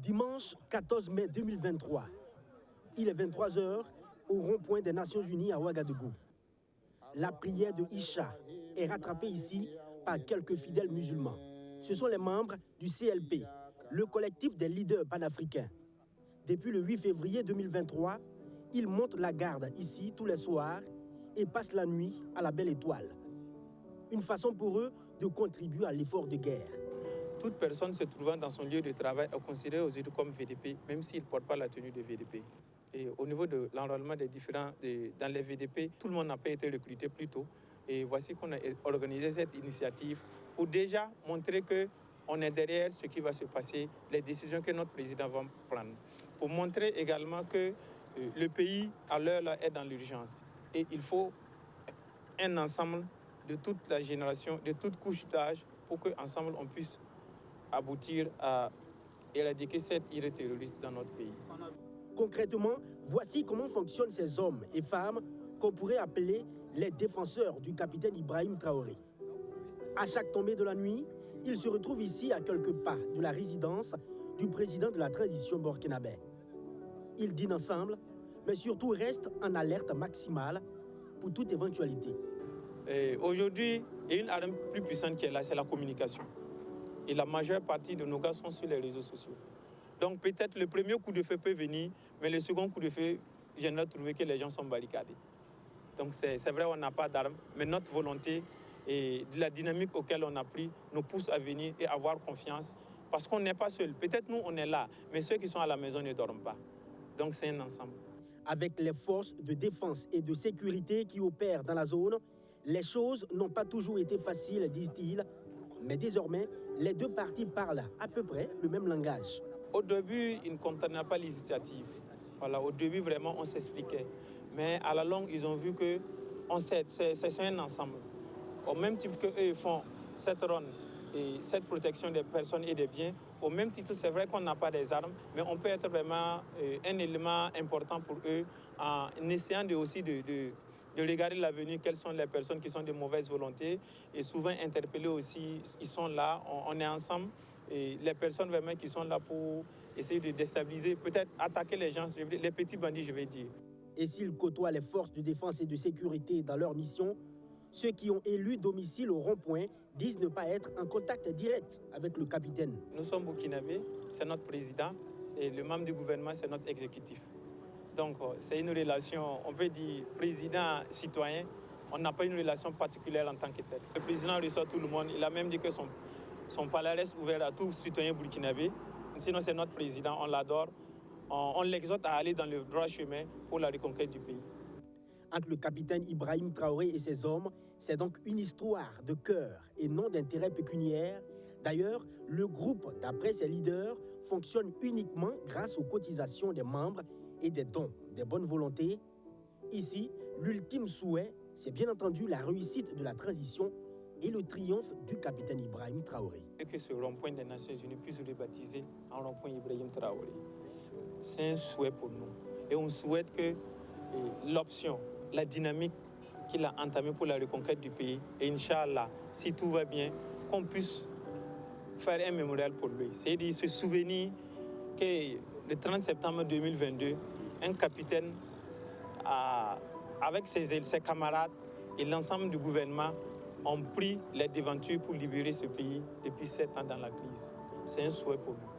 Dimanche 14 mai 2023, il est 23h au rond-point des Nations Unies à Ouagadougou. La prière de Isha est rattrapée ici par quelques fidèles musulmans. Ce sont les membres du CLP, le collectif des leaders panafricains. Depuis le 8 février 2023, ils montent la garde ici tous les soirs et passent la nuit à la Belle Étoile. Une façon pour eux de contribuer à l'effort de guerre. Toute personne se trouvant dans son lieu de travail est considérée aujourd'hui comme VDP, même s'il ne porte pas la tenue de VDP. Et au niveau de l'enrôlement des différents dans les VDP, tout le monde n'a pas été recruté plus tôt. Et voici qu'on a organisé cette initiative pour déjà montrer qu'on est derrière ce qui va se passer, les décisions que notre président va prendre. Pour montrer également que le pays, à l'heure là, est dans l'urgence. Et il faut un ensemble de toute la génération, de toute couche d'âge, pour qu'ensemble on puisse aboutir à éradiquer cette irré terroriste dans notre pays. Concrètement, voici comment fonctionnent ces hommes et femmes qu'on pourrait appeler les défenseurs du capitaine Ibrahim Traoré. À chaque tombée de la nuit, ils se retrouvent ici à quelques pas de la résidence du président de la transition burkinabé. Ils dînent ensemble, mais surtout restent en alerte maximale pour toute éventualité. Aujourd'hui, il y a une arme plus puissante qui est là, c'est la communication. Et la majeure partie de nos gars sont sur les réseaux sociaux. Donc peut-être le premier coup de feu peut venir, mais le second coup de feu, j'aimerais trouver que les gens sont barricadés. Donc c'est vrai, on n'a pas d'armes, mais notre volonté et de la dynamique auquel on a pris nous pousse à venir et à avoir confiance. Parce qu'on n'est pas seul. Peut-être nous, on est là, mais ceux qui sont à la maison ne dorment pas. Donc c'est un ensemble. Avec les forces de défense et de sécurité qui opèrent dans la zone, les choses n'ont pas toujours été faciles, disent-ils. Mais désormais, les deux parties parlent à peu près le même langage. Au début, ils ne contenaient pas l'initiative. Voilà, au début, vraiment, on s'expliquait. Mais à la longue, ils ont vu que c'est un ensemble. Au même titre qu'eux font cette ronde et cette protection des personnes et des biens, au même titre, c'est vrai qu'on n'a pas des armes, mais on peut être vraiment un élément important pour eux en essayant de regarder l'avenir, quelles sont les personnes qui sont de mauvaise volonté et souvent interpeller aussi, ils sont là, on est ensemble et les personnes vraiment qui sont là pour essayer de déstabiliser, peut-être attaquer les gens, les petits bandits je vais dire. Et s'ils côtoient les forces de défense et de sécurité dans leur mission, ceux qui ont élu domicile au rond-point disent ne pas être en contact direct avec le capitaine. Nous sommes burkinabés, c'est notre président et le membre du gouvernement c'est notre exécutif. Donc c'est une relation, on peut dire, président-citoyen. On n'a pas une relation particulière en tant que tel. Le président reçoit tout le monde. Il a même dit que son palais reste ouvert à tout citoyen burkinabé. Sinon, c'est notre président, on l'adore. On l'exhorte à aller dans le droit chemin pour la reconquête du pays. Entre le capitaine Ibrahim Traoré et ses hommes, c'est donc une histoire de cœur et non d'intérêt pécuniaire. D'ailleurs, le groupe, d'après ses leaders, fonctionne uniquement grâce aux cotisations des membres et des dons, des bonnes volontés. Ici, l'ultime souhait, c'est bien entendu la réussite de la transition et le triomphe du capitaine Ibrahim Traoré. Et que ce rond-point des Nations Unies puisse rebaptiser en rond-point Ibrahim Traoré. C'est un souhait pour nous. Et on souhaite que l'option, la dynamique qu'il a entamée pour la reconquête du pays, et Inch'Allah, si tout va bien, qu'on puisse faire un mémorial pour lui. C'est-à-dire se souvenir que le 30 septembre 2022, un capitaine, avec ses camarades et l'ensemble du gouvernement, ont pris les devantures pour libérer ce pays depuis 7 ans dans la crise. C'est un souhait pour nous.